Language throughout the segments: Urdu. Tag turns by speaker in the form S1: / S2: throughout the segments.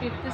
S1: 5th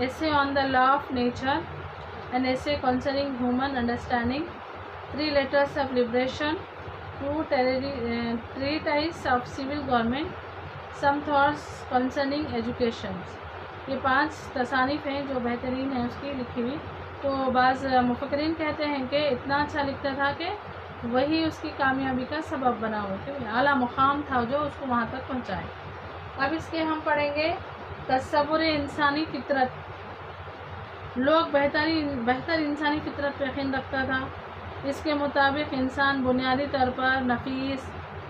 S1: Essay on the Law of Nature, an essay concerning human understanding, 3 letters of liberation, 2 treatises of civil government, some thoughts concerning education. یہ 5 تصانیف ہیں جو بہترین ہیں اس کی لکھی ہوئی. تو بعض مفکرین کہتے ہیں کہ اتنا اچھا لکھتا تھا کہ وہی اس کی کامیابی کا سبب بنا ہوا کہ اعلیٰ مقام تھا جو اس کو وہاں تک پہنچائے. اب اس کے ہم پڑھیں گے تصور انسانی فطرت. لوگ بہتر انسانی فطرت پہ یقین رکھتا تھا. اس کے مطابق انسان بنیادی طور پر نفیس،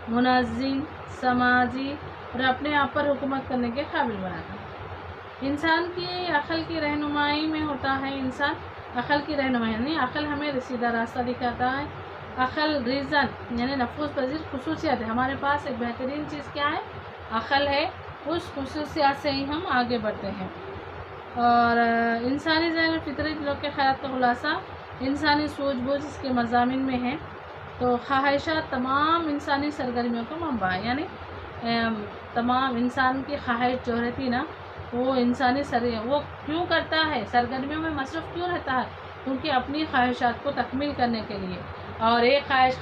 S1: منظم، سماجی اور اپنے آپ پر حکومت کرنے کے قابل بنا تھا. انسان کی عقل کی رہنمائی میں ہوتا ہے. انسان عقل کی رہنمائی یعنی عقل ہمیں سیدھا راستہ دکھاتا ہے. عقل ریزن یعنی نفوذ پذیر خصوصیت ہے. ہمارے پاس ایک بہترین چیز کیا ہے؟ عقل ہے. اس خصوصیات سے ہی ہم آگے بڑھتے ہیں. اور انسانی ذہن اور فطری لوگ کے خیالات کا خلاصہ انسانی سوجھ بوجھ اس کے مضامین میں ہے. تو خواہشات تمام انسانی سرگرمیوں کا منبع ہے. یعنی تمام انسان کی خواہش جو رہتی نا وہ انسانی وہ کیوں کرتا ہے، سرگرمیوں میں مصروف کیوں رہتا ہے؟ کیونکہ اپنی خواہشات کو تکمیل کرنے کے لیے. اور ایک خواہش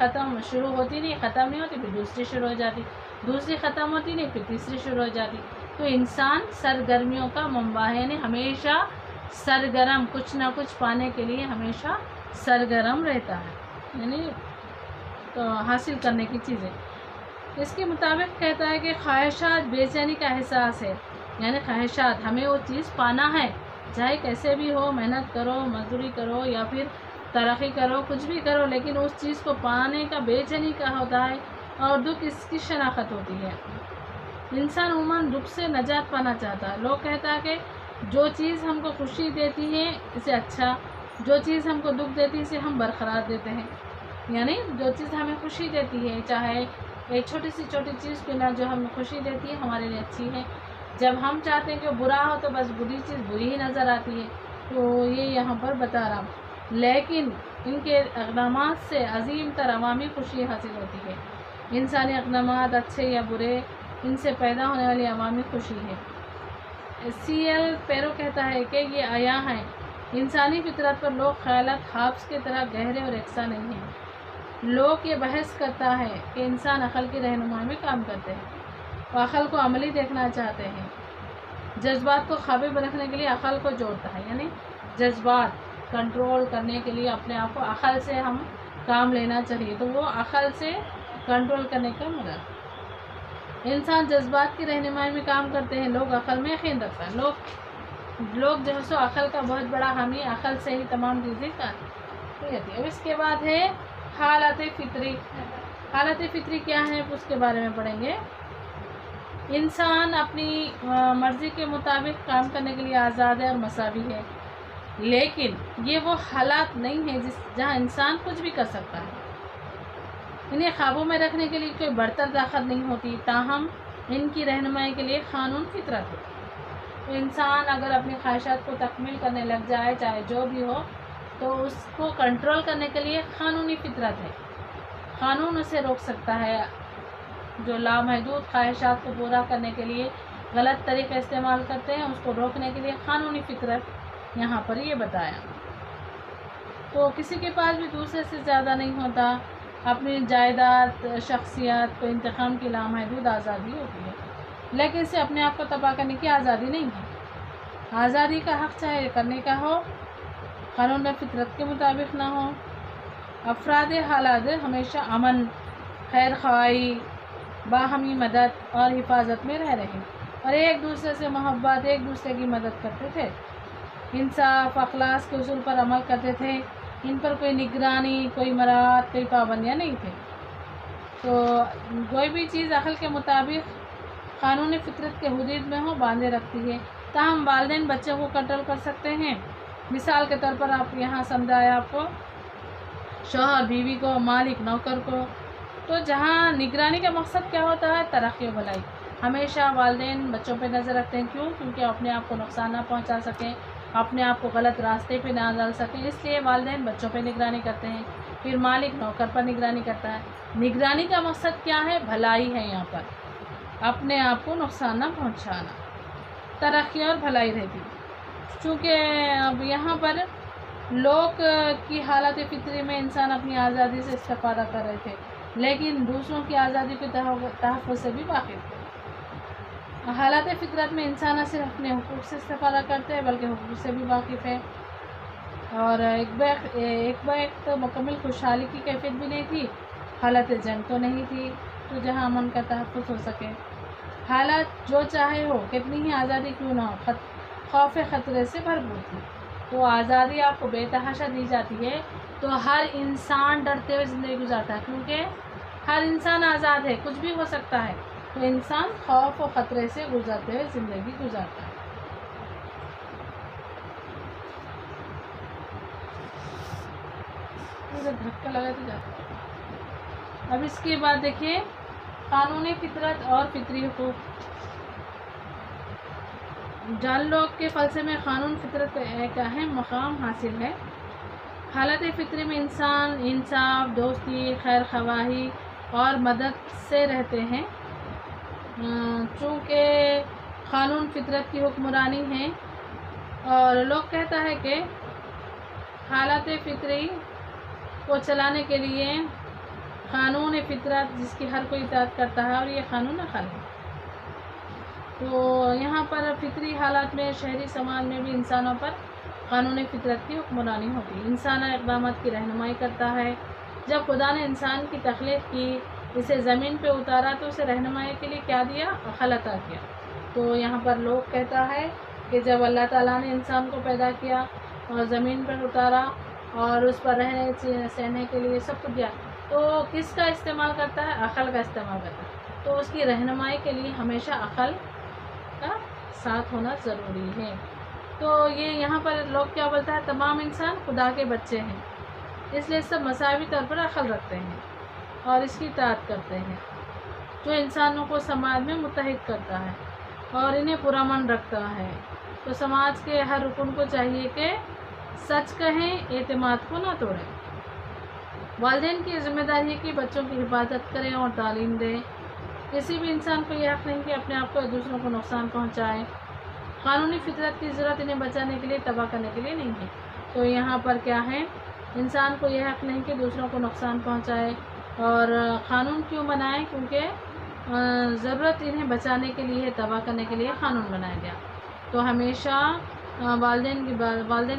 S1: شروع ہوتی نہیں، ختم نہیں ہوتی، پھر دوسری شروع ہو جاتی، دوسری ختم ہوتی نہیں، پھر تیسری شروع ہو جاتی. تو انسان سرگرمیوں کا منبع ہے. یعنی ہمیشہ سرگرم، کچھ نہ کچھ پانے کے لیے ہمیشہ سرگرم رہتا ہے. یعنی تو حاصل کرنے کی چیزیں. اس کے مطابق کہتا ہے کہ خواہشات بے چینی کا احساس ہے. یعنی خواہشات ہمیں وہ چیز پانا ہے، چاہے کیسے بھی ہو، محنت کرو، مزدوری کرو یا پھر ترقی کرو، کچھ بھی کرو، لیکن اس چیز کو پانے کا بے چینی کا ہوتا ہے. اور دکھ اس کی شناخت ہوتی ہے. انسان عموماً دکھ سے نجات پانا چاہتا ہے. لوگ کہتا ہے کہ جو چیز ہم کو خوشی دیتی ہے اسے اچھا، جو چیز ہم کو دکھ دیتی ہے اسے ہم برقرار دیتے ہیں. یعنی جو چیز ہمیں خوشی دیتی ہے، چاہے ایک چھوٹی چیز کو نہ جو ہمیں خوشی دیتی ہے ہمارے لیے اچھی ہے. جب ہم چاہتے ہیں کہ برا ہو تو بس بری چیز بری ہی نظر آتی ہے. تو یہ یہاں پر بتا رہا ہوں. لیکن ان کے اقدامات سے عظیم تر عوامی خوشی حاصل ہوتی ہے. انسانی اقدامات اچھے یا برے، ان سے پیدا ہونے والی عوامی خوشی ہے. CL پیرو کہتا ہے کہ یہ عیاں ہیں انسانی فطرت پر لوگ خیالات حابس کی طرح گہرے اور یکساں نہیں ہیں. لوگ یہ بحث کرتا ہے کہ انسان عقل کی رہنمائی میں کام کرتے ہیں، وہ عقل کو عملی دیکھنا چاہتے ہیں. جذبات کو قابو میں رکھنے کے لیے عقل کو جوڑتا ہے. یعنی جذبات کنٹرول کرنے کے لیے اپنے آپ کو عقل سے ہم کام لینا چاہیے. تو وہ عقل سے کنٹرول کرنے کا مدد. انسان جذبات کی رہنمائی میں کام کرتے ہیں. لوگ عقل میں یقین رکھتا ہے. لوگ جو ہے سو عقل کا بہت بڑا حامی، عقل سے ہی تمام چیزیں کرتی ہے. اب اس کے بعد ہے حالات فطری. حالات فطری کیا ہیں اس کے بارے میں پڑھیں گے. انسان اپنی مرضی کے مطابق کام کرنے کے لیے آزاد ہے اور مساوی ہے. لیکن یہ وہ حالات نہیں ہیں جہاں انسان کچھ بھی کر سکتا ہے. انہیں قابو میں رکھنے کے لیے کوئی برتر طاقت نہیں ہوتی. تاہم ان کی رہنمائی کے لیے قانون فطرت ہے. تو انسان اگر اپنی خواہشات کو تکمیل کرنے لگ جائے، چاہے جو بھی ہو، تو اس کو کنٹرول کرنے کے لیے قانونی فطرت ہے. قانون اسے روک سکتا ہے. جو لامحدود خواہشات کو پورا کرنے کے لیے غلط طریقے استعمال کرتے ہیں، اس کو روکنے کے لیے قانونی فطرت یہاں پر یہ بتایا. تو کسی کے پاس بھی دوسرے سے زیادہ نہیں ہوتا. اپنی جائیداد، شخصیت کو انتخاب کی لامحدود آزادی ہوتی ہے، لیکن اسے اپنے آپ کو تباہ کرنے کی آزادی نہیں ہے. آزادی کا حق چاہے کرنے کا ہو، قانون فطرت کے مطابق نہ ہو. افراد حالات ہمیشہ امن، خیر خواہی، باہمی مدد اور حفاظت میں رہ رہے اور ایک دوسرے سے محبت، ایک دوسرے کی مدد کرتے تھے. انصاف، اخلاص کے اصول پر عمل کرتے تھے. ان پر کوئی نگرانی، کوئی مراعات، کوئی پابندیاں نہیں تھیں. تو کوئی بھی چیز عقل کے مطابق قانون فطرت کے حدود میں ہو باندھے رکھتی ہے. تاہم والدین بچوں کو کنٹرول کر سکتے ہیں. مثال کے طور پر آپ یہاں سمجھایا آپ کو شوہر بیوی کو، مالک نوکر کو. تو جہاں نگرانی کا مقصد کیا ہوتا ہے؟ ترقی و بھلائی. ہمیشہ والدین بچوں پہ نظر رکھتے ہیں. کیوں؟ کیونکہ اپنے آپ کو نقصان نہ پہنچا سکیں، اپنے آپ کو غلط راستے پہ نہ ڈال سکیں. اس لیے والدین بچوں پہ نگرانی کرتے ہیں. پھر مالک نوکر پر نگرانی کرتا ہے. نگرانی کا مقصد کیا ہے؟ بھلائی ہے. یہاں پر اپنے آپ کو نقصان نہ پہنچانا، ترقی اور بھلائی رہتی. چونکہ اب یہاں پر لوگ کی حالت فطری میں انسان اپنی آزادی سے استفادہ کر رہے تھے، لیکن دوسروں کی آزادی کے تحفظ سے بھی واقف تھے. حالات فطرت میں انسان نہ صرف اپنے حقوق سے استفادہ کرتے ہیں بلکہ حقوق سے بھی واقف ہے، اور ایک تو مکمل خوشحالی کی کیفیت بھی نہیں تھی، حالت جنگ تو نہیں تھی تو جہاں امن کا تحفظ ہو سکے۔ حالات جو چاہے ہو، کتنی ہی آزادی کیوں نہ ہو، خوف خطرے سے بھرپور تھی۔ تو آزادی آپ کو بے تحاشا دی جاتی ہے تو ہر انسان ڈرتے ہوئے زندگی گزارتا ہے، کیونکہ ہر انسان آزاد ہے، کچھ بھی ہو سکتا ہے، تو انسان خوف و خطرے سے گزرتے ہوئے زندگی گزارتا ہے۔ دھکا لگاتے جاتا ہے۔ اب اس کے بعد دیکھیے قانونی فطرت اور فطری حقوق۔ جان لوگ کے فلسفے میں قانون فطرت کا ایک اہم مقام حاصل ہے۔ حالت فطری میں انسان انصاف، دوستی، خیر خواہی اور مدد سے رہتے ہیں۔ چونکہ قانون فطرت کی حکمرانی ہے، اور لوگ کہتا ہے کہ حالت فطری کو چلانے کے لیے قانون فطرت جس کی ہر کوئی اطاعت کرتا ہے، اور یہ قانون عقل ہے۔ تو یہاں پر فطری حالات میں شہری سماج میں بھی انسانوں پر قانون فطرت کی حکمرانی ہوتی ہے۔ انسانہ اقدامات کی رہنمائی کرتا ہے۔ جب خدا نے انسان کی تخلیق کی، اسے زمین پہ اتارا تو اسے رہنمائی کے لیے کیا دیا؟ عقل عطا کیا۔ تو یہاں پر لوگ کہتا ہے کہ جب اللہ تعالیٰ نے انسان کو پیدا کیا اور زمین پر اتارا اور اس پر رہنے سہنے کے لیے سب کچھ دیا، تو کس کا استعمال کرتا ہے؟ عقل کا استعمال کرتا ہے۔ تو اس کی رہنمائی کے لیے ہمیشہ عقل کا ساتھ ہونا ضروری ہے۔ تو یہ یہاں پر لوگ کیا بولتا ہے؟ تمام انسان خدا کے بچے ہیں، اس لیے سب مساوی طور پر عقل رکھتے ہیں اور اس کی اطاعت کرتے ہیں، جو انسانوں کو سماج میں متحد کرتا ہے اور انہیں پرامن رکھتا ہے۔ تو سماج کے ہر رکن کو چاہیے کہ سچ کہیں، اعتماد کو نہ توڑیں۔ والدین کی ذمہ داری ہے کہ بچوں کی حفاظت کریں اور تعلیم دیں۔ کسی بھی انسان کو یہ حق نہیں کہ اپنے آپ کو یا دوسروں کو نقصان پہنچائے۔ قانونی فطرت کی ضرورت انہیں بچانے کے لیے، تباہ کرنے کے لیے نہیں ہے۔ تو یہاں پر کیا ہے؟ انسان کو یہ حق نہیں کہ دوسروں کو نقصان پہنچائے، اور قانون کیوں بنائے؟ کیونکہ ضرورت انہیں بچانے کے لیے، تباہ کرنے کے لیے قانون بنایا گیا۔ تو ہمیشہ والدین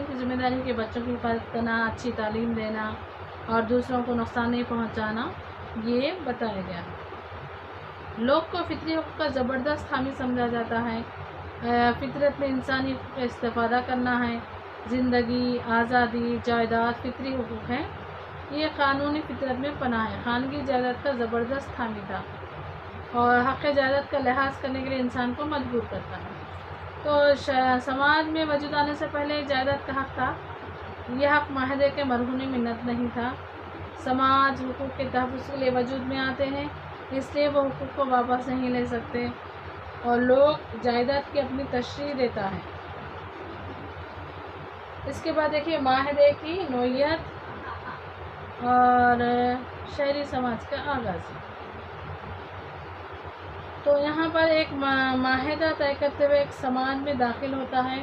S1: کی ذمہ داری کہ بچوں کی حفاظت کرنا، اچھی تعلیم دینا اور دوسروں کو نقصان نہیں پہنچانا، یہ بتایا گیا ہے۔ لوگ کو فطری حقوق کا زبردست حامی سمجھا جاتا ہے۔ فطرت میں انسانی حقوق کا استفادہ کرنا ہے، زندگی، آزادی، جائیداد فطری حقوق ہیں۔ یہ قانونی فطرت میں پناہ ہے۔ خانگی جائیداد کا زبردست حامی تھا اور حق جائیداد کا لحاظ کرنے کے لیے انسان کو مجبور کرتا ہے۔ تو سماج میں وجود آنے سے پہلے جائیداد کا حق تھا۔ یہ حق معاہدے کے مرہون منت نہیں تھا۔ سماج حقوق کے تحفظ کے لیے وجود میں آتے ہیں، اس لیے وہ حقوق کو واپس نہیں لے سکتے، اور لوگ جائیداد کی اپنی تشریح دیتا ہے۔ اس کے بعد دیکھیے معاہدے کی نوعیت اور شہری سماج کا آغاز۔ تو یہاں پر ایک معاہدہ طے کرتے ہوئے ایک سماج میں داخل ہوتا ہے،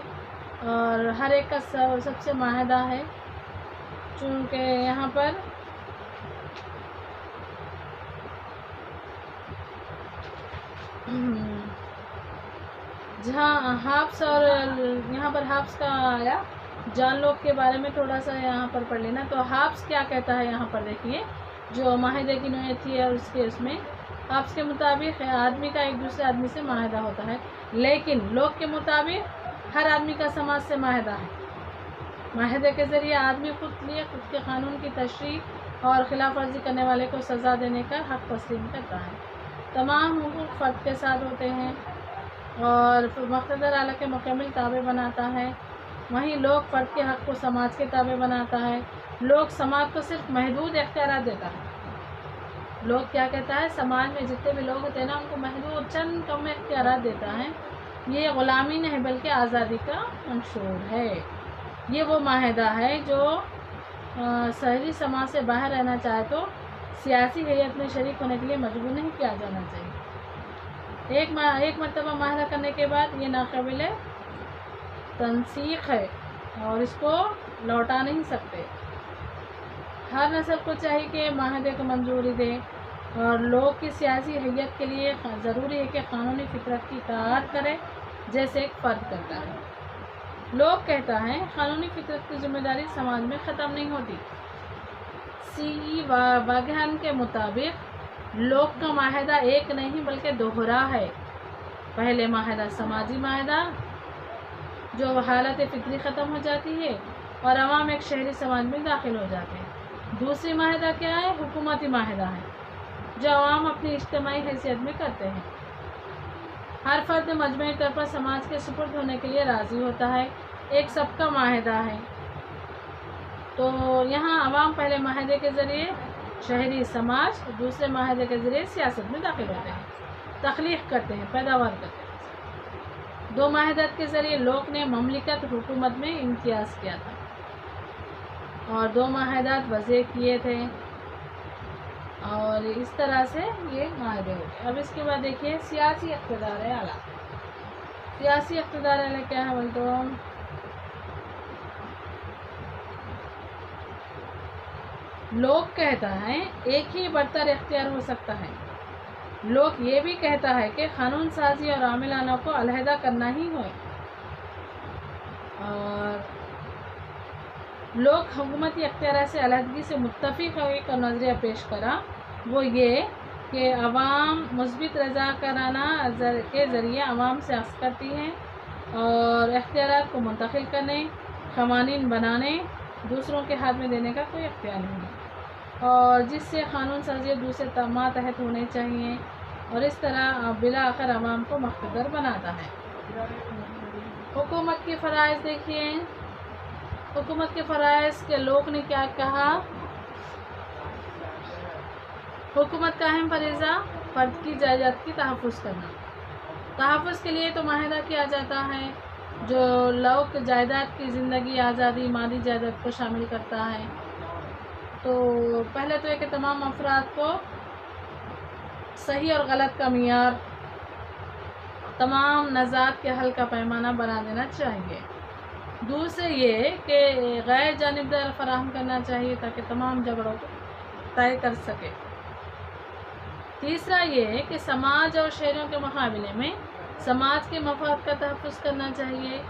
S1: اور ہر ایک کا سب سے معاہدہ ہے، چونکہ یہاں پر جہاں ہابس اور یہاں پر ہابس کا آیا، جان لوگ کے بارے میں تھوڑا سا یہاں پر پڑھ لینا۔ تو ہابس کیا کہتا ہے یہاں پر دیکھیے، جو معاہدے کی نوعیت تھی اور اس میں ہابس کے مطابق آدمی کا ایک دوسرے آدمی سے معاہدہ ہوتا ہے، لیکن لوگ کے مطابق ہر آدمی کا سماج سے معاہدہ ہے۔ معاہدے کے ذریعے آدمی خود کے قانون کی تشریح اور خلاف ورزی کرنے والے کو سزا دینے کا حق تسلیم کرتا ہے۔ تمام حقوق فرد کے ساتھ ہوتے ہیں اور مقتدر اعلیٰ کے مکمل تابع بناتا ہے، وہیں لوگ فرد کے حق کو سماج کے تابع بناتا ہے۔ لوگ سماج کو صرف محدود اختیارات دیتا ہے۔ لوگ کیا کہتا ہے؟ سماج میں جتنے بھی لوگ ہوتے ہیں نا، ان کو محدود چند کم اختیارات دیتا ہے۔ یہ غلامی نہیں بلکہ آزادی کا منشور ہے۔ یہ وہ معاہدہ ہے جو شہری سماج سے باہر رہنا چاہے تو سیاسی حیات میں شریک ہونے کے لیے مجبور نہیں کیا جانا چاہیے۔ ایک مرتبہ معاہدہ کرنے کے بعد یہ ناقابل تنسیخ ہے اور اس کو لوٹا نہیں سکتے۔ ہر نسل کو چاہیے کہ معاہدے کو منظوری دے اور لوگ کی سیاسی حیت کے لیے ضروری ہے کہ قانونی فطرت کی اطاعت کرے جیسے ایک فرد کرتا ہے۔ لوگ کہتا ہے قانونی فطرت کی ذمہ داری سماج میں ختم نہیں ہوتی۔ سی واگہن کے مطابق لوگ کا معاہدہ ایک نہیں بلکہ دوہرا ہے۔ پہلے معاہدہ سماجی معاہدہ جو حالت فطری ختم ہو جاتی ہے اور عوام ایک شہری سماج میں داخل ہو جاتے ہیں۔ دوسری معاہدہ کیا ہے؟ حکومتی معاہدہ ہے جو عوام اپنی اجتماعی حیثیت میں کرتے ہیں۔ ہر فرد مجموعی طور پر سماج کے سپرد ہونے کے لیے راضی ہوتا ہے، ایک سب کا معاہدہ ہے۔ تو یہاں عوام پہلے معاہدے کے ذریعے شہری سماج، دوسرے معاہدے کے ذریعے سیاست میں داخل ہوتے ہیں، تخلیق کرتے ہیں، پیداوار کرتے ہیں۔ دو معاہدات کے ذریعے لوگ نے مملکت حکومت میں امتیاز کیا تھا اور دو معاہدات وضع کیے تھے اور اس طرح سے یہ معاہدے ہو گئے۔ اب اس کے بعد دیکھیے سیاسی اقتدار اعلیٰ۔ سیاسی اقتدار اعلیٰ کیا ہے بول تو لوگ کہتا ہے ایک ہی برتر اختیار ہو سکتا ہے۔ لوگ یہ بھی کہتا ہے کہ قانون سازی اور عاملانہ کو علیحدہ کرنا ہی ہے۔ اور لوگ حکومتی اختیارات سے علیحدگی سے متفق ہوئے کا نظریہ پیش کرا، وہ یہ کہ عوام مثبت رضاکارانہ کے ذریعے عوام سے اخذ کرتی ہے اور اختیارات کو منتقل کرنے، قوانین بنانے، دوسروں کے ہاتھ میں دینے کا کوئی اختیار نہیں ہے، اور جس سے قانون سازی دوسرے ماتحت ہونے چاہیے اور اس طرح بالآخر عوام کو مقتدر بناتا ہے۔ حکومت کے فرائض دیکھیے، حکومت کے فرائض کے لوگ نے کیا کہا؟ حکومت کا اہم فریضہ فرد کی جائیداد کی تحفظ کرنا۔ تحفظ کے لیے تو معاہدہ کیا جاتا ہے جو لوگ جائیداد کی زندگی، آزادی، مالی جائیداد کو شامل کرتا ہے۔ تو پہلے تو یہ کہ تمام افراد کو صحیح اور غلط کا معیار، تمام نزاعات کے حل کا پیمانہ بنا دینا چاہیے۔ دوسرے یہ کہ غیر جانبدار فراہم کرنا چاہیے تاکہ تمام جھگڑوں کو طے کر سکے۔ تیسرا یہ کہ سماج اور شہریوں کے مقابلے میں سماج کے مفاد کا تحفظ کرنا چاہیے۔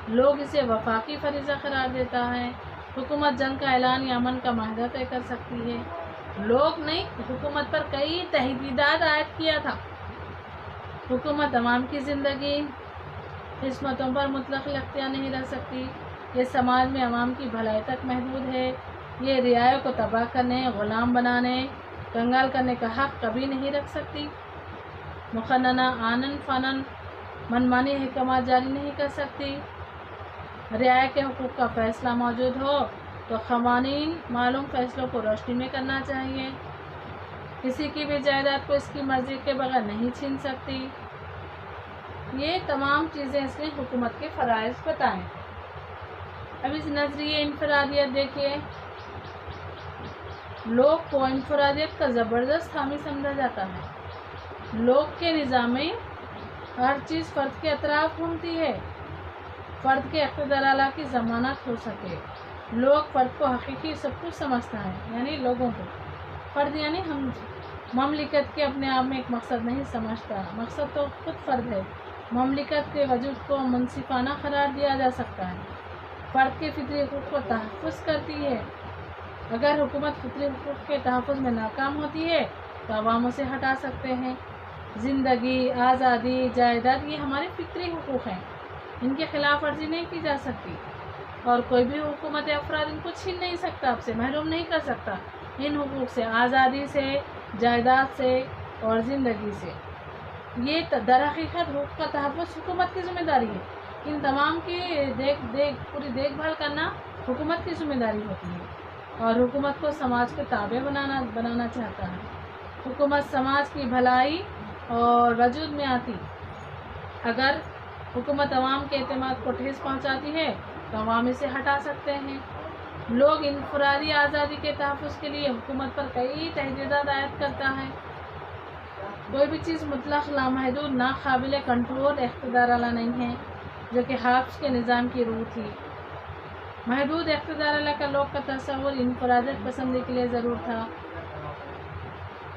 S1: لوگ اسے وفاقی فریضہ قرار دیتا ہے۔ حکومت جنگ کا اعلان یا امن کا معاہدہ طے کر سکتی ہے۔ لوگ نے حکومت پر کئی تحدیدات عائد کیا تھا۔ حکومت عوام کی زندگی، قسمتوں پر مطلق اختیار نہیں رکھ سکتی، یہ سماج میں عوام کی بھلائی تک محدود ہے، یہ رعایا کو تباہ کرنے، غلام بنانے، کنگال کرنے کا حق کبھی نہیں رکھ سکتی، مقننہ آنن فانن منمانی حکمات جاری نہیں کر سکتی۔ رعایا کے حقوق کا فیصلہ موجود ہو تو قوانین معلوم فیصلوں کو روشنی میں کرنا چاہیے۔ کسی کی بھی جائیداد کو اس کی مرضی کے بغیر نہیں چھین سکتی۔ یہ تمام چیزیں اس نے حکومت کے فرائض بتائے۔ اب اس نظریے انفرادیت دیکھیے، لوگ کو انفرادیت کا زبردست حامی سمجھا جاتا ہے۔ لوگ کے نظام میں ہر چیز فرد کے اطراف گھومتی ہے، فرد کے اقتدار اعلیٰ کی ضمانت ہو سکے۔ لوگ فرد کو حقیقی سب کچھ سمجھتا ہے، یعنی لوگوں کو فرد یعنی ہم مملکت کے اپنے آپ میں ایک مقصد نہیں سمجھتا، مقصد تو خود فرد ہے۔ مملکت کے وجود کو منصفانہ قرار دیا جا سکتا ہے، فرد کے فطری حقوق کو تحفظ کرتی ہے۔ اگر حکومت فطری حقوق کے تحفظ میں ناکام ہوتی ہے تو عوام اسے ہٹا سکتے ہیں۔ زندگی، آزادی، جائیداد یہ ہمارے فطری حقوق ہیں، ان کی خلاف ورزی نہیں کی جا سکتی اور کوئی بھی حکومت افراد ان کو چھین نہیں سکتا، آپ سے محروم نہیں کر سکتا ان حقوق سے، آزادی سے، جائیداد سے اور زندگی سے۔ یہ در حقیقت حقوق کا تحفظ حکومت کی ذمہ داری ہے۔ ان تمام کی پوری دیکھ بھال کرنا حکومت کی ذمہ داری ہوتی ہے اور حکومت کو سماج کے تابع بنانا چاہتا ہے۔ حکومت سماج کی بھلائی اور وجود میں آتی، اگر حکومت عوام کے اعتماد کو ٹھیس پہنچاتی ہے تو عوام اسے ہٹا سکتے ہیں۔ لوگ انفرادی آزادی کے تحفظ کے لیے حکومت پر کئی تحدیدات عائد کرتا ہے۔ کوئی بھی چیز مطلق، لامحدود، ناقابل کنٹرول اقتدار والا نہیں ہے، جو کہ حافظ کے نظام کی روح تھی۔ محدود اقتدار والا کا لوگ کا تصور انفرادیت پسندی کے لیے ضرور تھا۔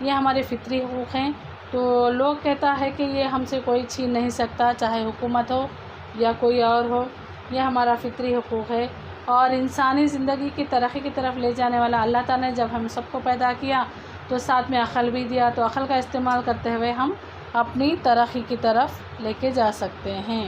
S1: یہ ہمارے فطری حقوق ہیں. تو لوگ کہتا ہے کہ یہ ہم سے کوئی چھین نہیں سکتا، چاہے حکومت ہو یا کوئی اور ہو. یہ ہمارا فطری حقوق ہے. اور انسانی زندگی کی ترقی کی طرف لے جانے والا اللہ تعالیٰ نے جب ہم سب کو پیدا کیا تو ساتھ میں عقل بھی دیا، تو عقل کا استعمال کرتے ہوئے ہم اپنی ترقی کی طرف لے کے جا سکتے ہیں.